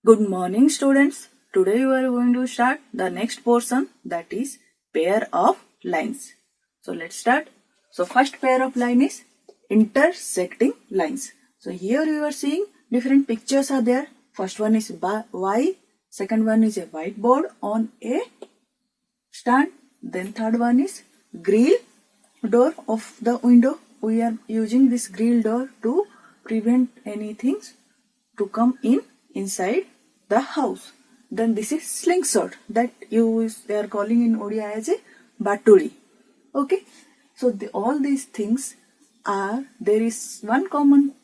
Good morning, students. Today we are going to start the next portion, that is pair of lines. So let's start. So first pair of line is intersecting lines. So here you are seeing different pictures are there. First one is Y, second one is a whiteboard on a stand. Then third one is grill door of the window. We are using this grill door to prevent anything to come inside the house. Then this is slingshot that they are calling in Odia as a batuli. Okay, so all these things are, there is one common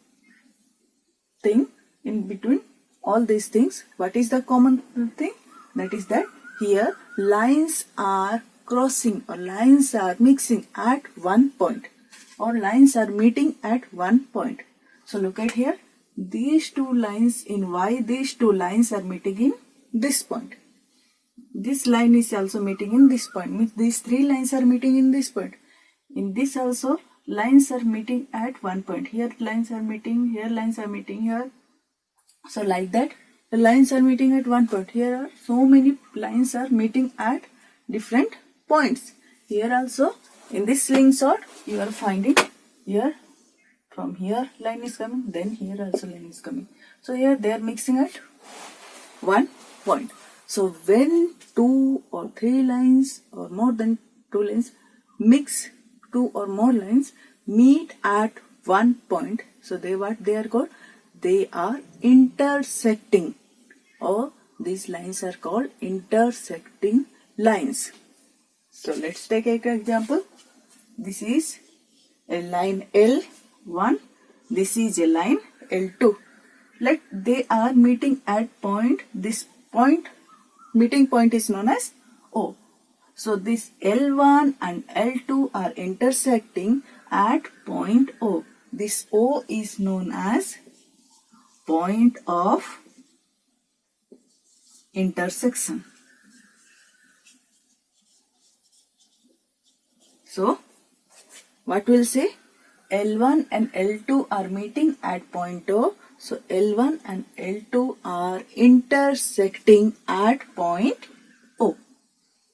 thing in between all these things. What is the common thing? That is that here lines are crossing or lines are mixing at one point, or lines are meeting at one point. So look at here, these two lines in Y, these two lines are meeting in this point. This line is also meeting in this point. Means these three lines are meeting in this point. In this also lines are meeting at one point. Here lines are meeting, here lines are meeting, here. So like that the lines are meeting at one point. Here are so many lines are meeting at different points. Here also in this slingshot you are finding here, from here line is coming, then here also line is coming. So here they are mixing at one point. So when two or three lines or more than two lines mix, two or more lines meet at one point, so what they are called? They are intersecting, or these lines are called intersecting lines. So let's take an example. This is a line L1, this is a line L2. They are meeting at point, this point, meeting point is known as O. So this L1 and L2 are intersecting at point O. This O is known as point of intersection. So what we'll say? L1 and L2 are meeting at point O. So L1 and L2 are intersecting at point O.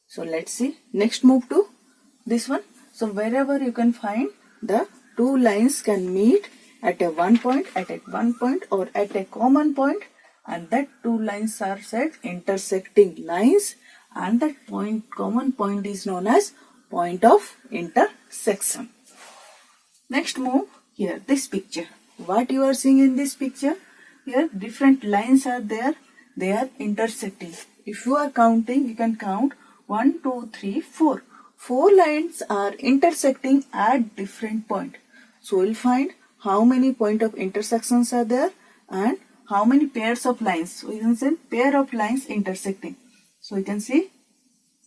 So let's see. Next move to this one. So wherever you can find the two lines can meet at a one point, or at a common point, and that two lines are said intersecting lines, and that common point is known as point of intersection. Next move here, this picture. What you are seeing in this picture? Here different lines are there. They are intersecting. If you are counting, you can count 1, 2, 3, 4. 4 lines are intersecting at different points. So we'll find how many point of intersections are there and how many pairs of lines. So we can say pair of lines intersecting. So you can see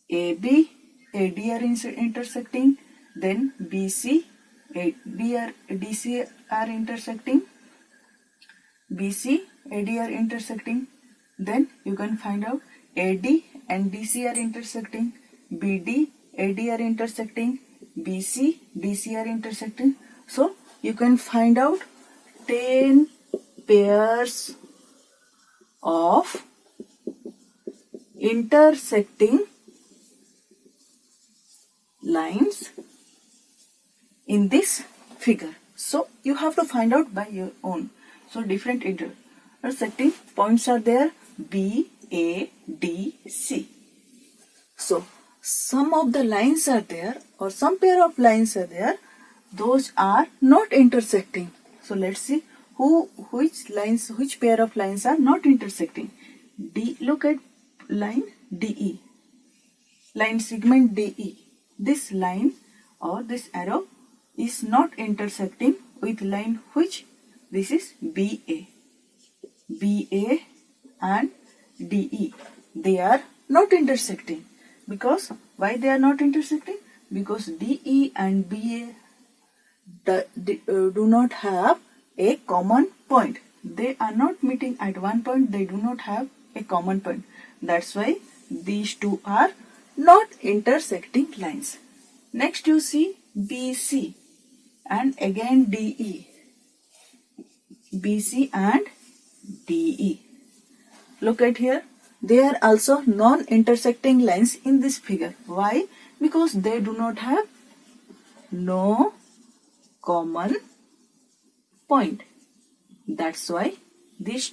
AB, AD are intersecting, then BC, DC are intersecting, BC, AD are intersecting. Then you can find out AD and DC are intersecting, BD, AD are intersecting, BC, DC are intersecting. So you can find out 10 pairs of intersecting lines in this figure. So you have to find out by your own. So different intersecting points are there, B, A, D, C. So some of the lines are there, or some pair of lines are there, those are not intersecting. So let's see which pair of lines are not intersecting. Look at line DE, line segment DE. This line or this arrow is not intersecting with line which? This is BA. BA and DE. They are not intersecting. Because why they are not intersecting? Because DE and BA do not have a common point. They are not meeting at one point. They do not have a common point. That's why these two are not intersecting lines. Next you see BC and again DE. BC and DE. look at here. There are also non-intersecting lines in this figure. Why? Because they do not have no common point. That's why these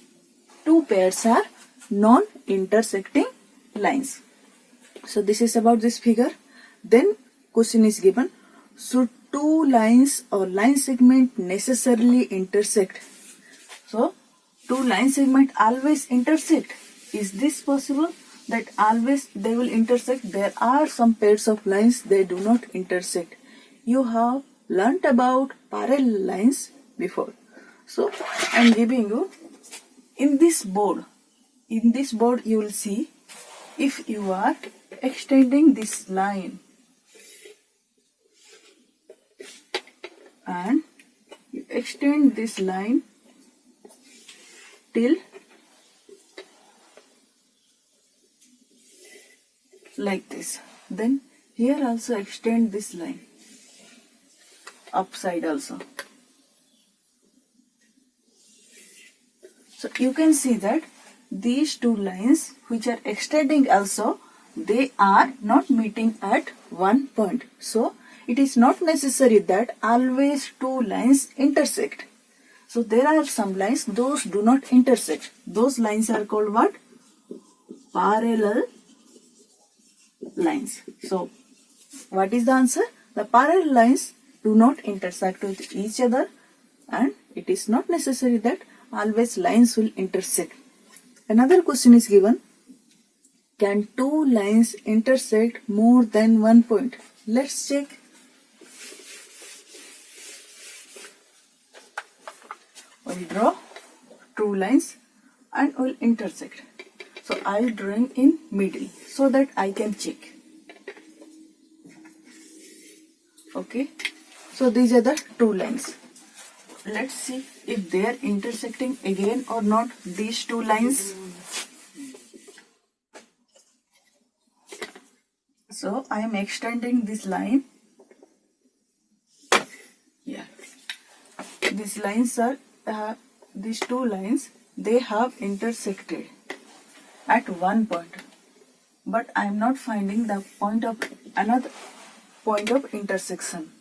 two pairs are non-intersecting lines. So this is about this figure. Then question is given, should two lines or line segment necessarily intersect? So two line segment always intersect. Is this possible that always they will intersect? There are some pairs of lines they do not intersect. You have learnt about parallel lines before. So I am giving you in this board. In this board you will see, if you are extending this line and you extend this line till like this, then here also extend this line upside also. So you can see that these two lines which are extending also, they are not meeting at one point. So it is not necessary that always two lines intersect. So there are some lines those do not intersect. Those lines are called what? Parallel lines. So what is the answer? The parallel lines do not intersect with each other, and it is not necessary that always lines will intersect. Another question is given, can two lines intersect more than one point? Let's check. We'll draw two lines and we'll intersect. So I'll drawing in middle so that I can check. Okay. So these are the two lines. Let's see if they are intersecting again or not, these two lines. So I am extending this line. Yeah. These lines are, these two lines, they have intersected at one point. But I am not finding the point of another point of intersection.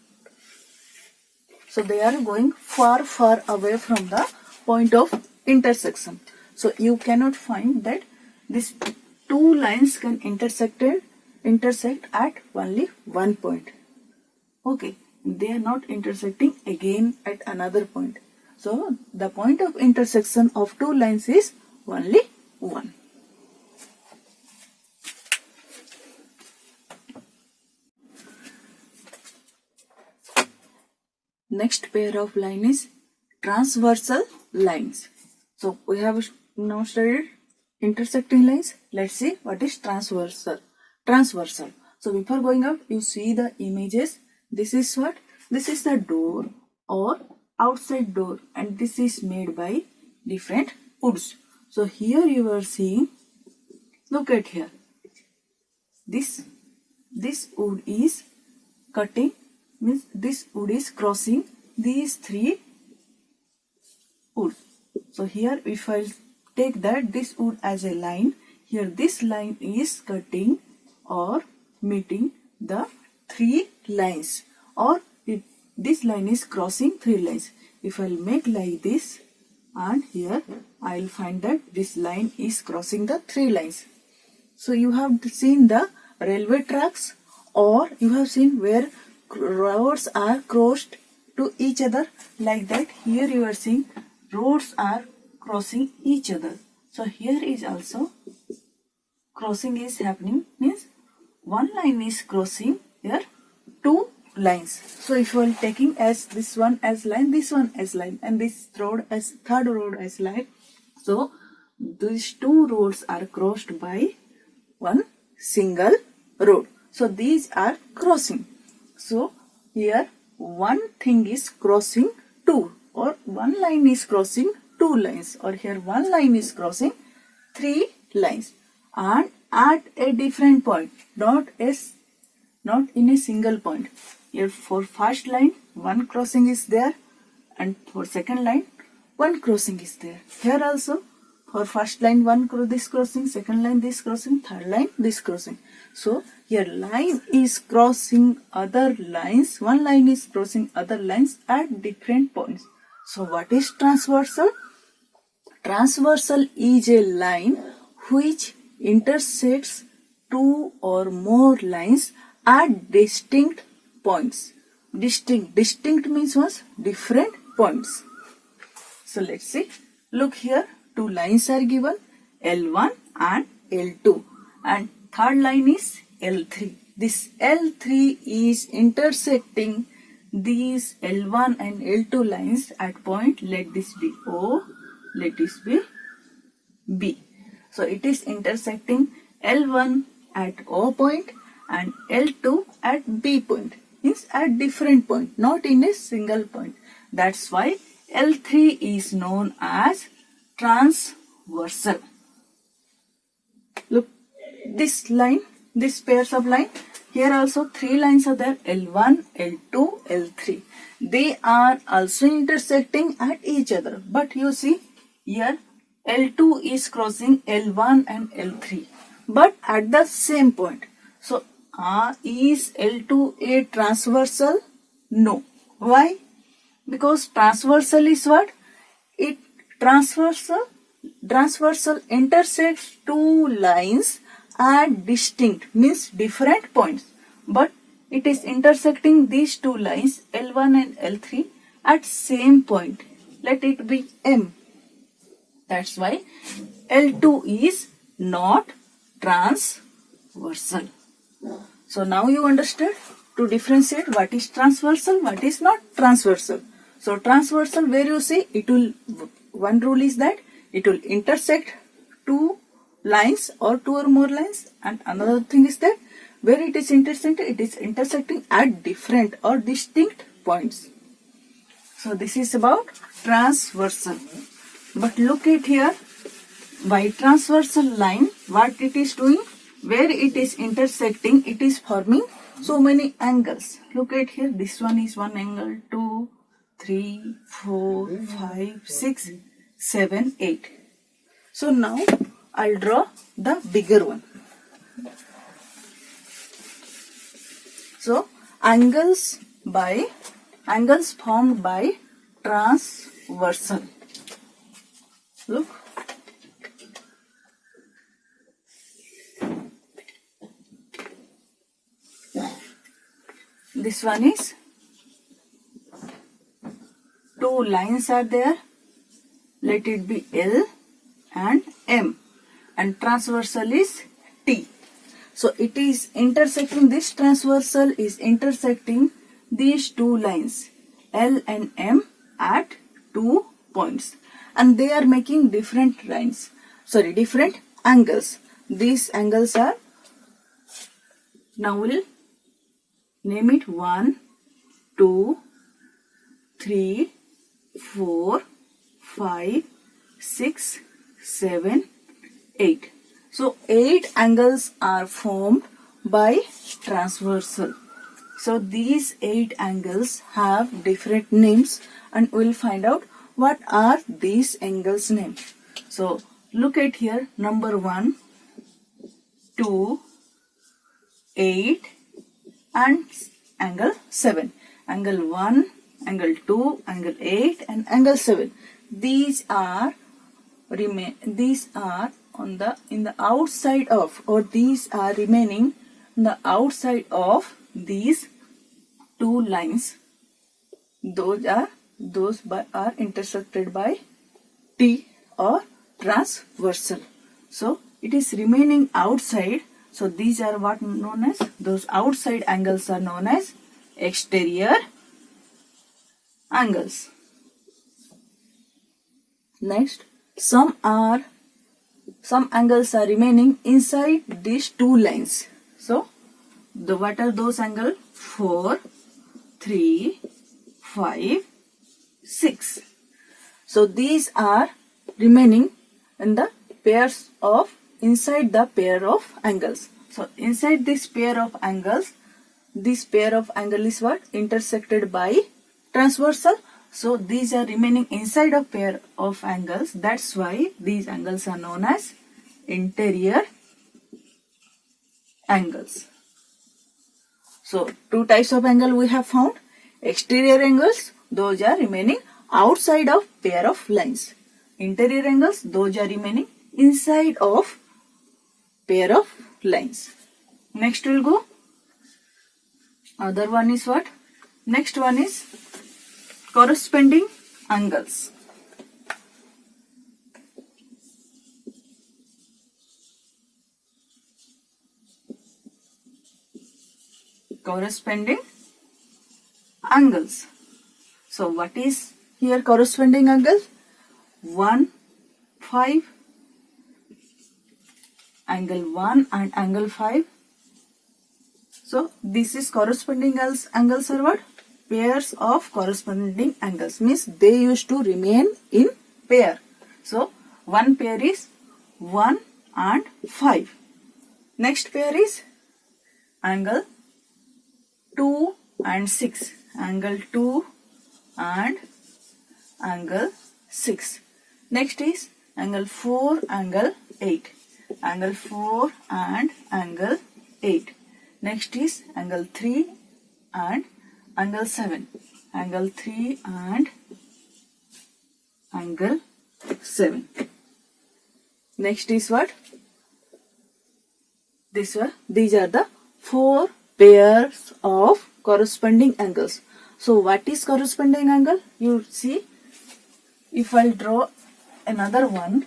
So they are going far away from the point of intersection. So you cannot find that these two lines can intersect at only one point. Okay, they are not intersecting again at another point. So the point of intersection of two lines is only one. Next pair of line is transversal lines. So we have now studied intersecting lines. Let's see what is transversal. So before going out, you see the images. This is what? This is the door or outside door, and this is made by different woods. So here you are seeing, look at here. This wood is cutting, means this wood is crossing these three wood. So here if I take that this wood as a line, here this line is cutting or meeting the three lines, or this line is crossing three lines. If I'll make like this, and here I'll find that this line is crossing the three lines. So you have seen the railway tracks, or you have seen where roads are crossed to each other, like that. Here you are seeing roads are crossing each other. So here is also crossing is happening, means one line is crossing here two lines. So if you are taking as this one as line, this one as line, and this road as third road as line, so these two roads are crossed by one single road. So these are crossing. So here one thing is crossing two, or one line is crossing two lines, or here one line is crossing three lines, and at a different point, not in a single point. Here for first line one crossing is there, and for second line one crossing is there. Here also or first line this crossing, second line this crossing, third line this crossing. So here line is crossing other lines, one line is crossing other lines at different points. So what is transversal? Transversal is a line which intersects two or more lines at distinct points. Distinct means what? Different points. So let's see. Look here, two lines are given, L1 and L2, and third line is L3. This L3 is intersecting these L1 and L2 lines at point, let this be O, let this be B. So it is intersecting L1 at O point and L2 at B point. Means at different point, not in a single point. That's why L3 is known as transversal. Look, this line, this pairs of line, here also three lines are there, L1, L2, L3. They are also intersecting at each other. But you see, here L2 is crossing L1 and L3. But at the same point. So, is L2 a transversal? No. Why? Because transversal is what? Transversal intersects two lines at distinct, means different points. But it is intersecting these two lines, L1 and L3, at same point. Let it be M. That's why L2 is not transversal. So now you understood to differentiate what is transversal, what is not transversal. So transversal, where you see, it will, one rule is that it will intersect two lines or two or more lines, and another thing is that where it is intersecting at different or distinct points. So this is about transversal. But look at here, by transversal line, what it is doing, where it is intersecting, it is forming so many angles. Look at here, this one is one angle, 2, 3, 4, 5, 6, 7, 8. So now I'll draw the bigger one. So angles formed by transversal. Look. This one is, two lines are there, let it be L and M, and transversal is T. So it is intersecting, this transversal is intersecting these two lines L and M at 2 points, and they are making different different angles. These angles are, now we'll name it 1, 2, 3, 4, 5, 6, 7, 8. So 8 angles are formed by transversal. So these 8 angles have different names, and we'll find out what are these angles names. So look at here, number 1, 2, 8 and angle 7. Angle 1, angle 2, angle 8 and angle 7. These are on the in the outside of, or these are remaining on the outside of these two lines. Those are intersected by T or transversal. So it is remaining outside. So these are what known as, those outside angles are known as exterior angles. Next, some angles are remaining inside these two lines. So what are those angles? 4, 3, 5, 6. So these are remaining in the pairs of, inside the pair of angles. So inside this pair of angles, this pair of angle is what? Intersected by transversal. So these are remaining inside a pair of angles. That's why these angles are known as interior angles. So two types of angle we have found. Exterior angles, those are remaining outside of pair of lines. Interior angles, those are remaining inside of pair of lines. Next we'll go. Other one is what? Next one is corresponding angles. Corresponding angles. So what is here corresponding angle? 1, 5, angle 1 and angle 5. So this is corresponding angles are what? Pairs of corresponding angles, means they used to remain in pair. So one pair is 1 and 5. Next pair is angle 2 and 6. Angle 2 and angle 6. Next is angle 4, angle 8. Angle 4 and angle 8. Next is angle 3 and angle 7. Angle 3 and angle 7. Next is what? These are the 4 pairs of corresponding angles. So what is corresponding angle? You see, if I'll draw another one,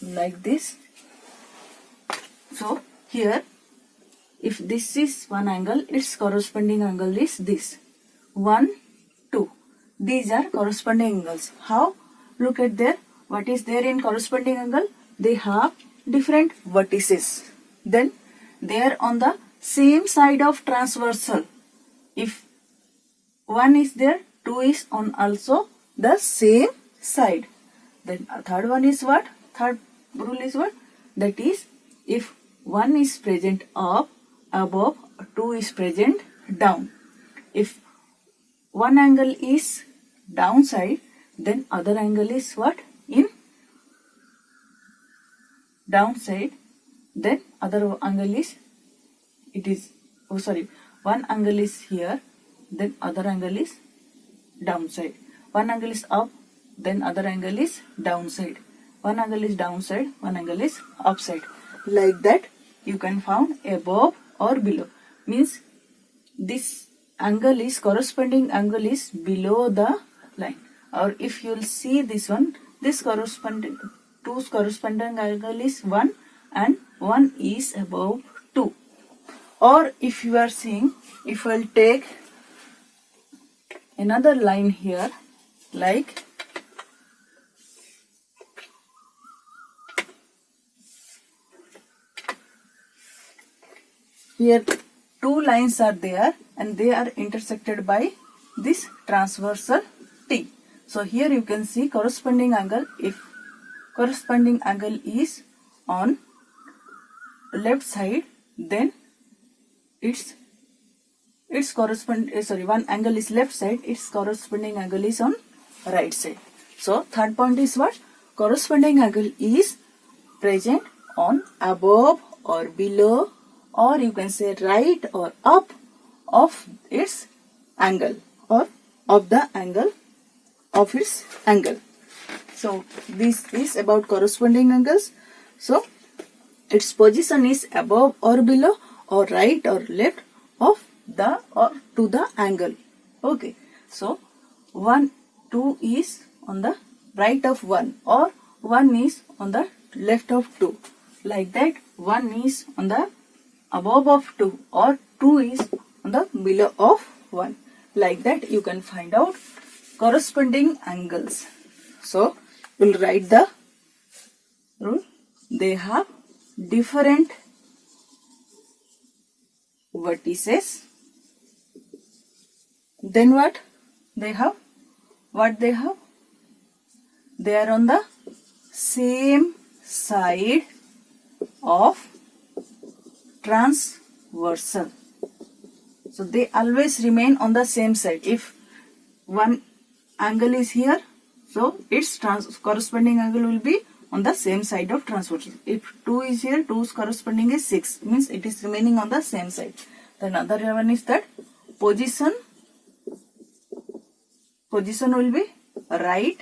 like this. So here, if this is one angle, its corresponding angle is this. 1, 2. These are corresponding angles. How? Look at there. What is there in corresponding angle? They have different vertices. Then they are on the same side of transversal. If 1 is there, 2 is on also the same side. Then third one is what? Third rule is what? That is, if 1 is present up, above, 2 is present down. If one angle is downside, then other angle is what? In downside, then other angle is, one angle is here, then other angle is downside. One angle is up, then other angle is downside. One angle is downside, one angle is upside. Like that you can find above or below. Means this angle is, corresponding angle is below the line. Or if you will see this one, this corresponding angle is 1 and 1 is above 2. Or if you are seeing, if I will take another line here, like here two lines are there and they are intersected by this transversal T. So here you can see corresponding angle. If corresponding angle is on left side, then one angle is left side, its corresponding angle is on right side. So third point is what? Corresponding angle is present on above or below, or you can say right or up of its angle, or of the angle of its angle. So this is about corresponding angles. So its position is above or below, or right or left of the or to the angle. Okay. So 1, 2 is on the right of 1, or 1 is on the left of 2. Like that, 1 is on the above of 2, or 2 is on the below of 1. Like that you can find out corresponding angles. So we'll write the rule. They have different vertices. Then what they have? They are on the same side of transversal. So they always remain on the same side. If one angle is here, so its corresponding angle will be on the same side of transversal. If 2 is here, 2's corresponding is 6, means it is remaining on the same side. The another one is that position will be right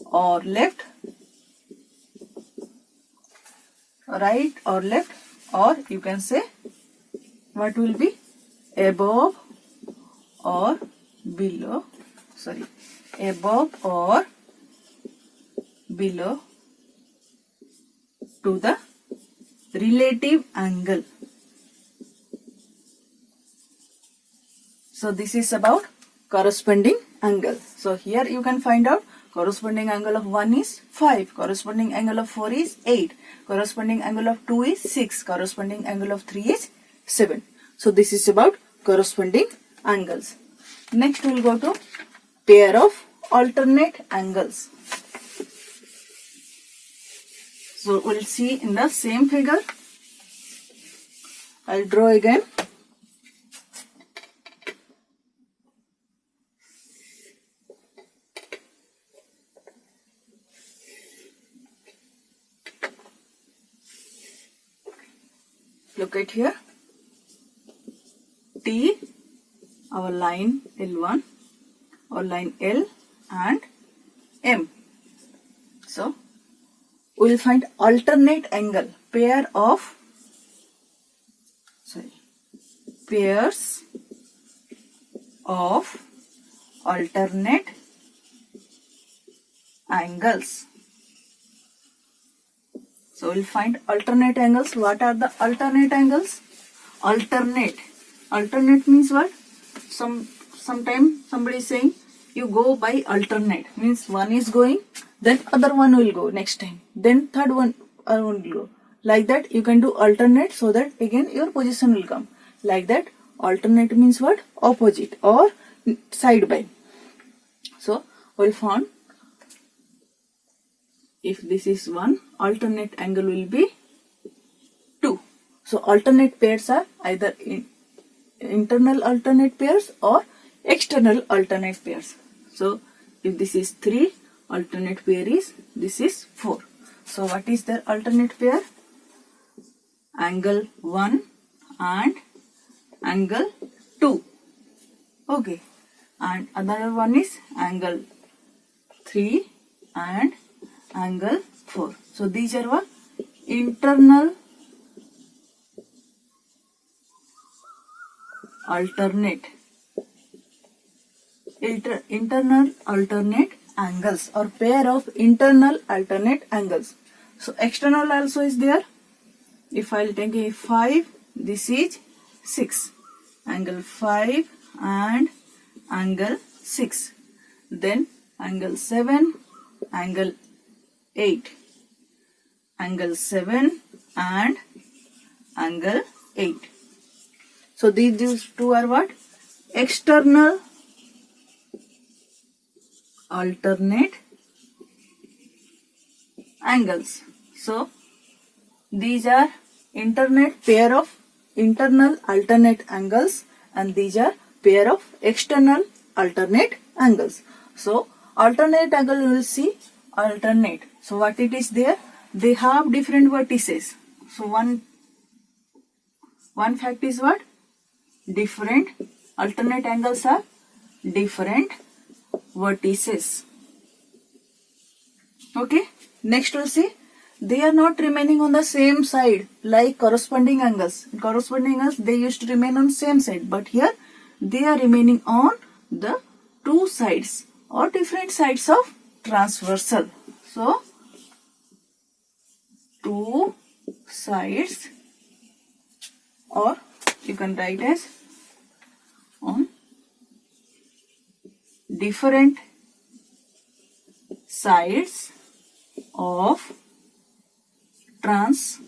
or left, or you can say what will be above or below, above or below to the relative angle. So this is about corresponding angle. So here you can find out corresponding angle of 1 is 5, corresponding angle of 4 is 8, corresponding angle of 2 is 6, corresponding angle of 3 is 7. So this is about corresponding angles. Next we will go to pair of alternate angles. So we will see in the same figure. I will draw again. Look at here. T, our line L1 or line L, and M. So we will find alternate angle, pairs of alternate angles. So we'll find alternate angles. What are the alternate angles? Alternate means what? Sometimes somebody is saying you go by alternate, means one is going, then other one will go next time, then third one will go. Like that you can do alternate, so that again your position will come. Like that alternate means what? Opposite or side by. So we'll find if this is 1, alternate angle will be 2. So alternate pairs are either internal alternate pairs or external alternate pairs. So if this is 3, alternate pair is, this is 4. So what is their alternate pair? Angle 1 and angle 2. Okay. And another one is angle 3 and angle 4. So these are what? Internal alternate angles, or pair of internal alternate angles. So external also is there. If I will take a 5, this is 6. Angle 5 and angle 6. Then angle 7, angle 8. Angle 7 and angle 8. So these two are what? External alternate angles. So these are pair of internal alternate angles, and these are pair of external alternate angles. So alternate angle we will see alternate. So what it is there? They have different vertices. So one fact is what? Different alternate angles are different vertices. Okay. Next we'll see they are not remaining on the same side like corresponding angles. In corresponding angles they used to remain on same side, but here they are remaining on the two sides or different sides of transversal. So two sides, or you can write as on different sides of transversal.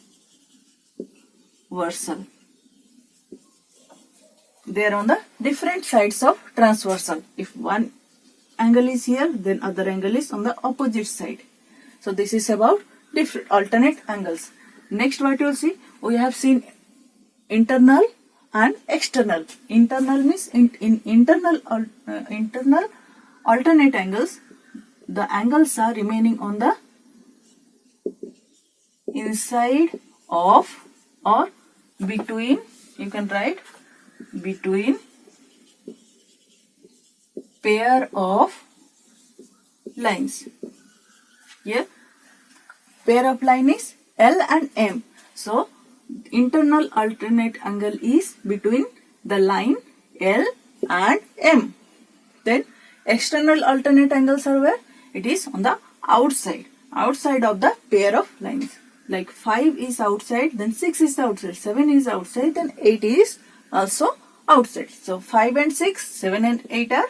They are on the different sides of transversal. If one angle is here, then other angle is on the opposite side. So this is about different alternate angles. Next what you will see, we have seen internal and external. Internal means in internal alternate angles, the angles are remaining on the inside of or between, you can write between pair of lines. Here pair of line is L and M. So internal alternate angle is between the line L and M. Then external alternate angles are where? It is on the outside of the pair of lines. Like 5 is outside, then 6 is outside, 7 is outside, then 8 is also outside. So 5 and 6, 7 and 8 are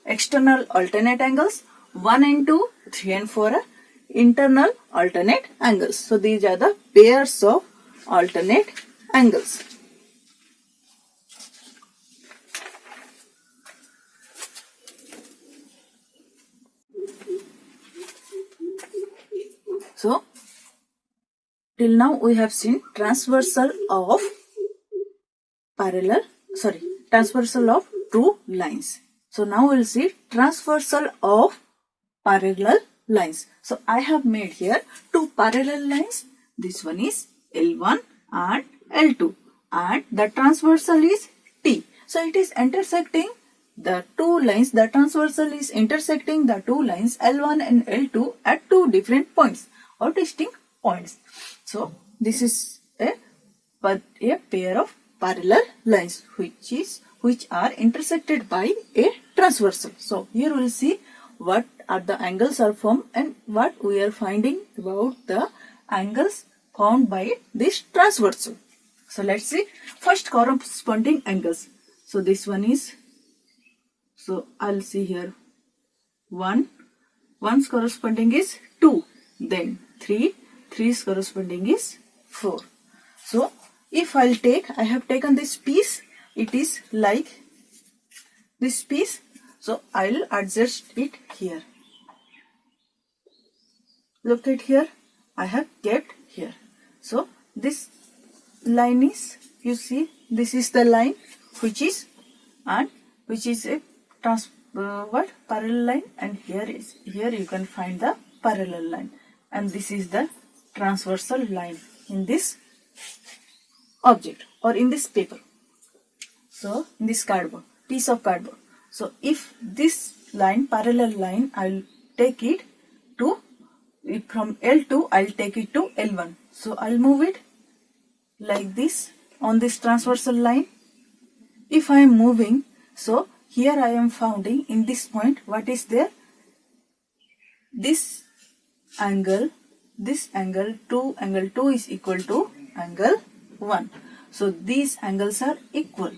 external alternate angles. 1 and 2, 3 and 4 are internal alternate angles. So these are the pairs of alternate angles. So till now we have seen transversal of two lines. So now we will see transversal of parallel lines. So I have made here two parallel lines. This one is L1 and L2 and the transversal is T. So it is intersecting the two lines. The transversal is intersecting the two lines L1 and L2 at two different points or distinct points. So this is a pair of parallel lines which are intersected by a transversal. So here we will see what are the angles are formed and what we are finding about the angles formed by this transversal. So let's see first corresponding angles. So this one is, so I'll see here 1, 1's corresponding is 2, then 3, 3's corresponding is 4. So if I have taken this piece, it is like this piece. So I'll adjust it here. Look at here, I have kept here. So this line is, you see, this is the line which is a parallel line, and here you can find the parallel line, and this is the transversal line in this object or in this paper. So in this piece of cardboard. So if this line, parallel line, I'll take it to, from L2 I'll take it to L1. So I'll move it like this on this transversal line. If I am moving, so here I am finding in this point what is there? This angle 2 is equal to angle 1. So these angles are equal.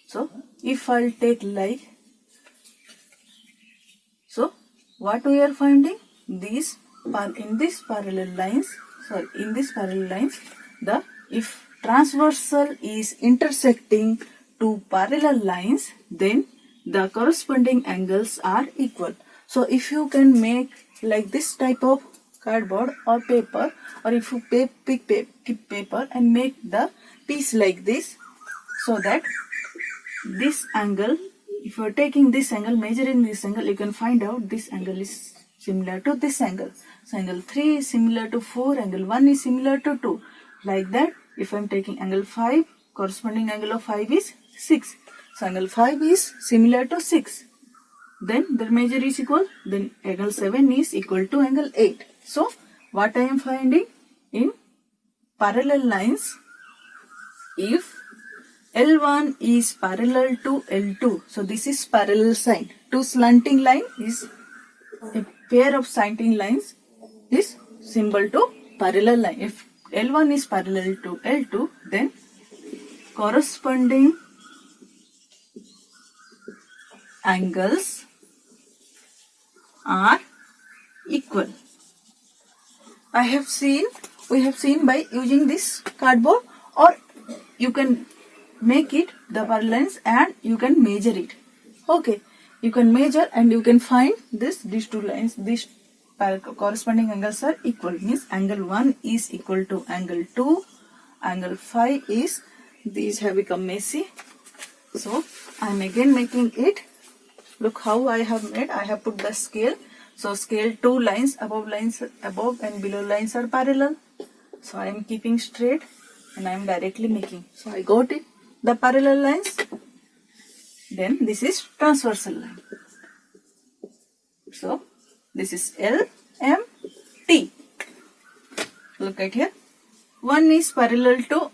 So if I'll take like, so what we are finding, these in this parallel lines, the if transversal is intersecting two parallel lines, then the corresponding angles are equal. So if you can make like this type of cardboard or paper, or if you pick paper and make the piece like this, so that this angle, if you are taking this angle, measuring this angle, you can find out this angle is similar to this angle. So angle 3 is similar to 4, angle 1 is similar to 2. Like that, if I am taking angle 5, corresponding angle of 5 is 6. So angle 5 is similar to 6. Then the measure is equal, then angle 7 is equal to angle 8. So what I am finding in parallel lines, if L1 is parallel to L2, so this is parallel sign. Two slanting line is a pair of slanting lines is symbol to parallel line. If L1 is parallel to L2, then corresponding angles are equal. We have seen by using this cardboard, or you can make it the parallel lines and you can measure it. Okay, you can measure and you can find these two lines, these corresponding angles are equal, means angle 1 is equal to angle 2, angle 5 is, these have become messy, so I am again making it. Look how I have made, I have put the scale. So scale 2 lines above and below lines are parallel. So I am keeping straight and I am directly making. So I got it, the parallel lines. Then this is transversal line. So this is L, M, T. Look at here. 1 is parallel to,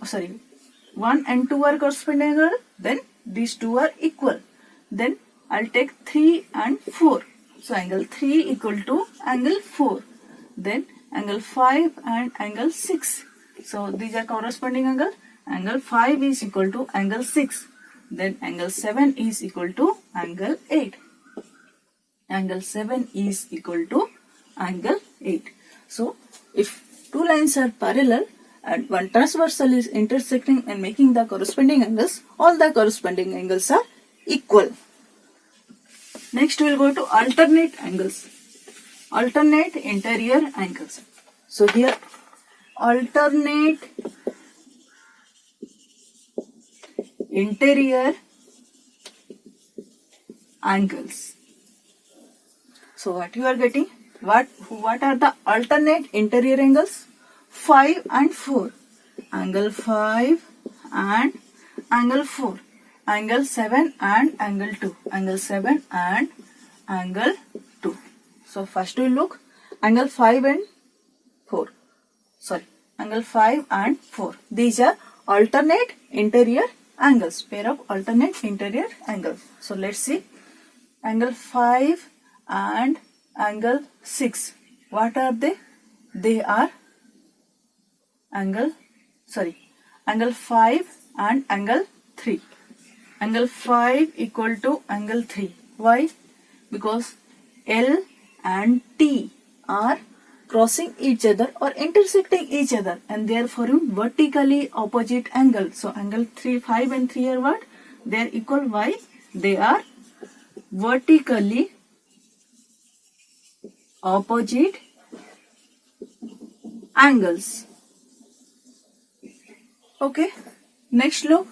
1 and 2 are corresponding angle. Then these two are equal. Then I'll take 3 and 4. So angle 3 equal to angle 4. Then angle 5 and angle 6. So these are corresponding angle. Angle 5 is equal to angle 6. Then angle 7 is equal to angle 8. Angle 7 is equal to angle 8. So if two lines are parallel and one transversal is intersecting and making the corresponding angles, all the corresponding angles are equal. Next we will go to alternate angles. Alternate interior angles. So here alternate interior angles. So what you are getting? What are the alternate interior angles? 5 and 4. Angle 5 and angle 4. Angle 7 and angle 2. Angle 7 and angle 2. So first we look angle 5 and 4. Angle 5 and 4. These are alternate interior angles. Pair of alternate interior angles. So let's see. Angle 5 and angle 6. What are they? They are angle 5 and angle 3. Angle 5 equal to angle 3. Why? Because L and T are crossing each other or intersecting each other and they are forming vertically opposite angle. So angle 5 and 3 are what? They are equal. Why? They are vertically opposite angles. Okay. Next look.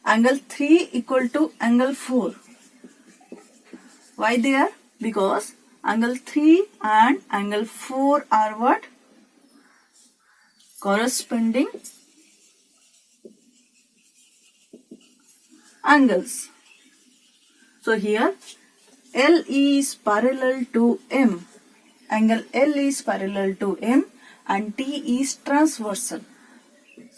Angle 3 equal to angle 4. Why they are? Because angle 3 and angle 4 are what? Corresponding angles. So here L is parallel to M. Angle L is parallel to M and T is transversal.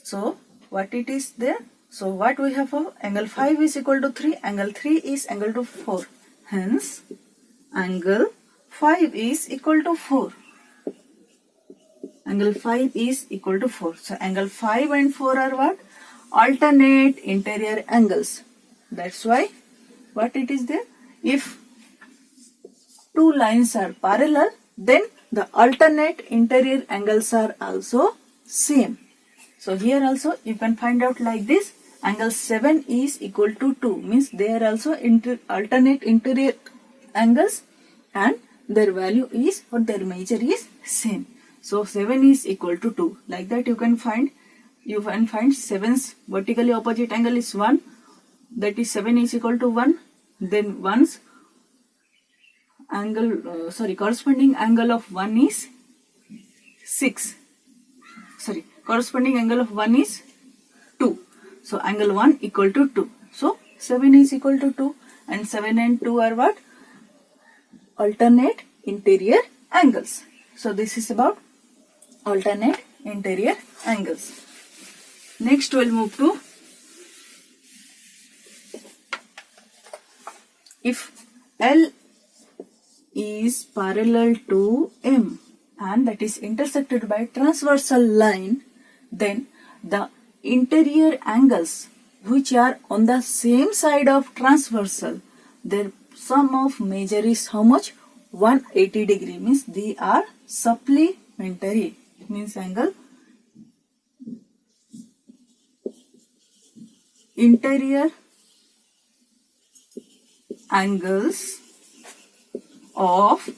So what it is there? So what we have for angle 5 is equal to 3, angle 3 is angle to 4. Hence angle 5 is equal to 4. Angle 5 is equal to 4. So angle 5 and 4 are what? Alternate interior angles. That's why what it is there? If two lines are parallel, then the alternate interior angles are also same. So here also you can find out like this. Angle 7 is equal to 2. Means they are also alternate interior angles and their value is or their measure is same. So 7 is equal to 2. Like that you can find 7's vertically opposite angle is 1. That is 7 is equal to 1. Then 1's angle, corresponding angle of 1 is 6. Corresponding angle of 1 is 2. So angle 1 equal to 2. So 7 is equal to 2 and 7 and 2 are what? Alternate interior angles. So this is about alternate interior angles. Next we'll move to if L is parallel to M and that is intersected by transversal line, then the interior angles which are on the same side of transversal, their sum of measure is how much? 180 degree. Means they are supplementary. Means angle interior angles of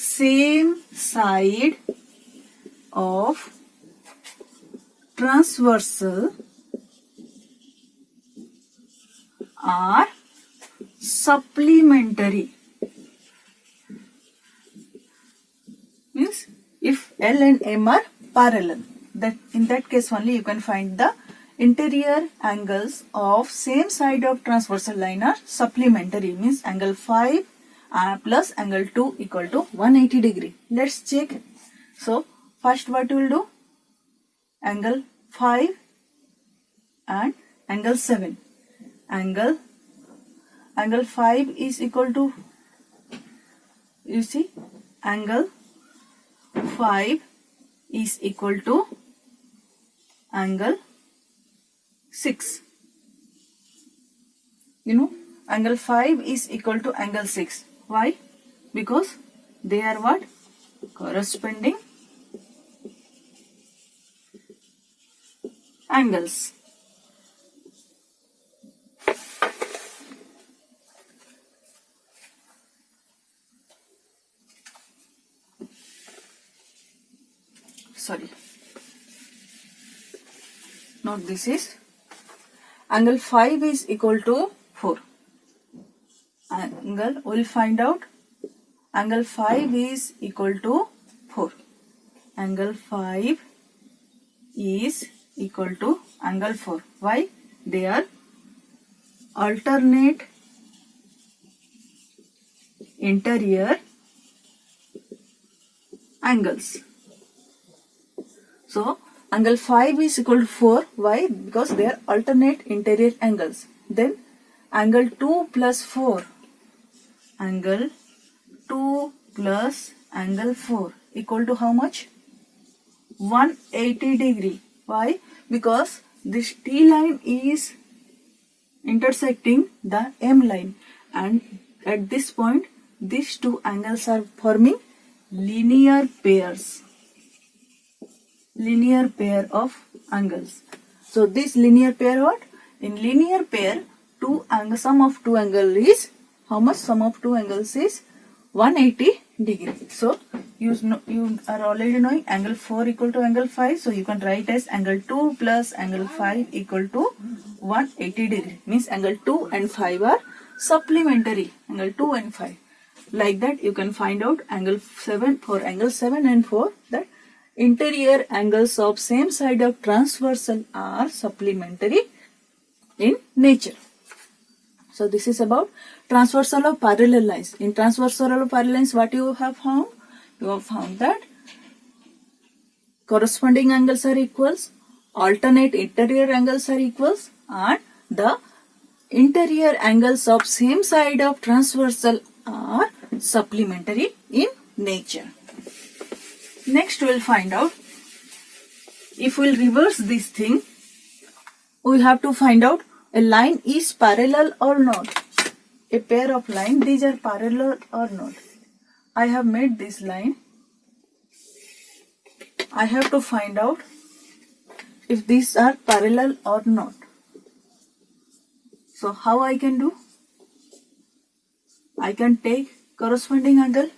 same side of transversal are supplementary. Means if L and M are parallel, that in that case only you can find the interior angles of same side of transversal line are supplementary. Means angle 5 plus angle 2 equal to 180 degree. Let's check. So first what we will do? Angle 5 and angle 7. Angle 5 is equal to, you see, angle 5 is equal to angle 6. You know, angle 5 is equal to angle 6. Why? Because they are what? Corresponding angles. Sorry. Note this is angle 5 is equal to 4. Angle, we will find out angle 5 is equal to 4. Angle 5 is equal to angle 4. Why? They are alternate interior angles. So angle 5 is equal to 4. Why? Because they are alternate interior angles. Then angle 2 plus 4. Angle 2 plus angle 4 equal to how much? 180 degree. Why? Because this T line is intersecting the M line, and at this point these two angles are forming linear pairs. Linear pair of angles. So this linear pair what? In linear pair, sum of two angles is how much? Sum of two angles is 180 degree. So you are already knowing angle 4 equal to angle 5. So you can write as angle 2 plus angle 5 equal to 180 degree. Means angle 2 and 5 are supplementary. Angle 2 and 5. Like that you can find out angle 7 for angle 7 and 4, that interior angles of same side of transversal are supplementary in nature. So this is about transversal of parallel lines. In transversal of parallel lines, what you have found? You have found that corresponding angles are equals, alternate interior angles are equals, and the interior angles of same side of transversal are supplementary in nature. Next we will find out, if we will reverse this thing, we have to find out a line is parallel or not. A pair of lines, these are parallel or not. I have made this line. I have to find out if these are parallel or not. So how I can do? I can take corresponding angle.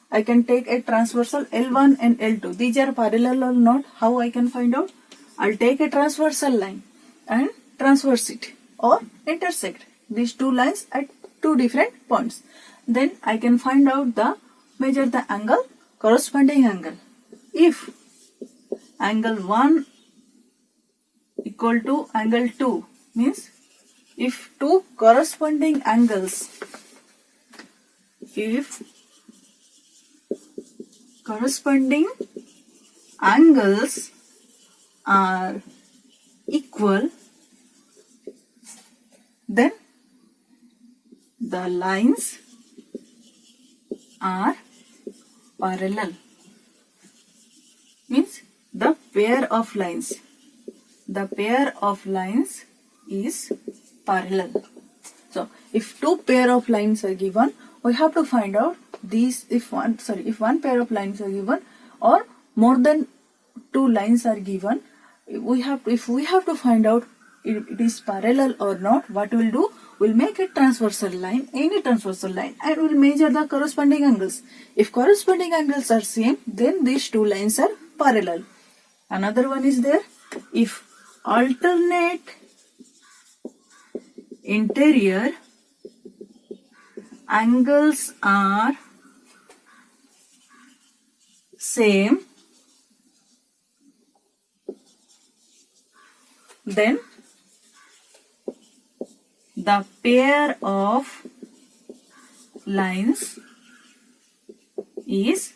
I can take a transversal L1 and L2. These are parallel or not. How I can find out? I'll take a transversal line and transverse it or intersect these two lines at two different points. Then I can find out measure the angle, corresponding angle. If angle 1 equal to angle 2, means if two corresponding angles, if corresponding angles are equal, then the lines are parallel. Means the pair of lines is parallel. So if two pair of lines are given, we have to find out these, if one pair of lines are given or more than two lines are given, if we have to find out it is parallel or not, what we'll do, we'll make a transversal line, any transversal line, and we'll measure the corresponding angles. If corresponding angles are same, then these two lines are parallel. Another one is there, if alternate interior angles are same, then the pair of lines is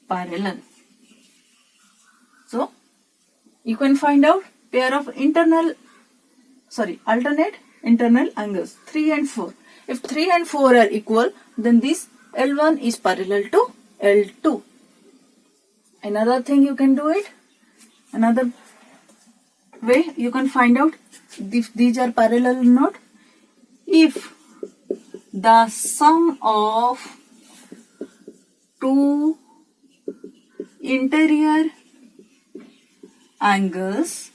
parallel. So you can find out pair of alternate internal angles 3 and 4. If 3 and 4 are equal, then this L1 is parallel to L2. Another thing you can do it, another way you can find out if these are parallel or not. If the sum of two interior angles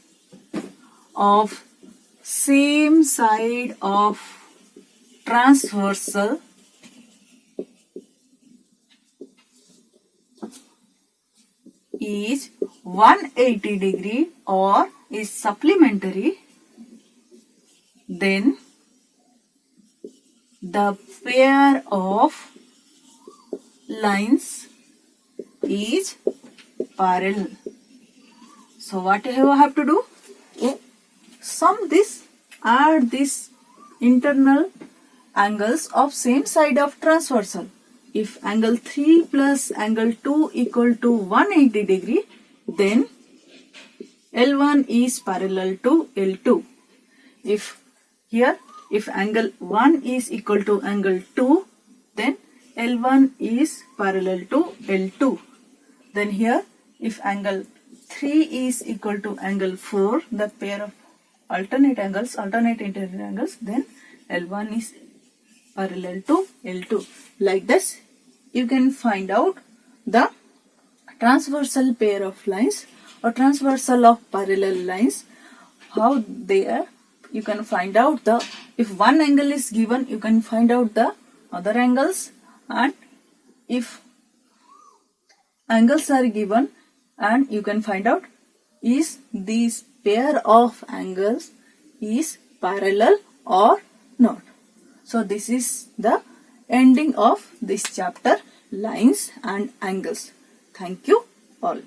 of same side of transversal is 180 degree or is supplementary, then the pair of lines is parallel. So what you have to do? Sum this, add this internal angles of same side of transversal. If angle 3 plus angle 2 equal to 180 degree, then L1 is parallel to L2. If angle 1 is equal to angle 2, then L1 is parallel to L2. Then here, if angle 3 is equal to angle 4, the pair of alternate interior angles, then L1 is parallel to L2. Like this, you can find out the transversal pair of lines or transversal of parallel lines, how they are. You can find out if one angle is given, you can find out the other angles, and if angles are given, and you can find out is these pair of angles is parallel or not. So this is the ending of this chapter, lines and angles. Thank you all.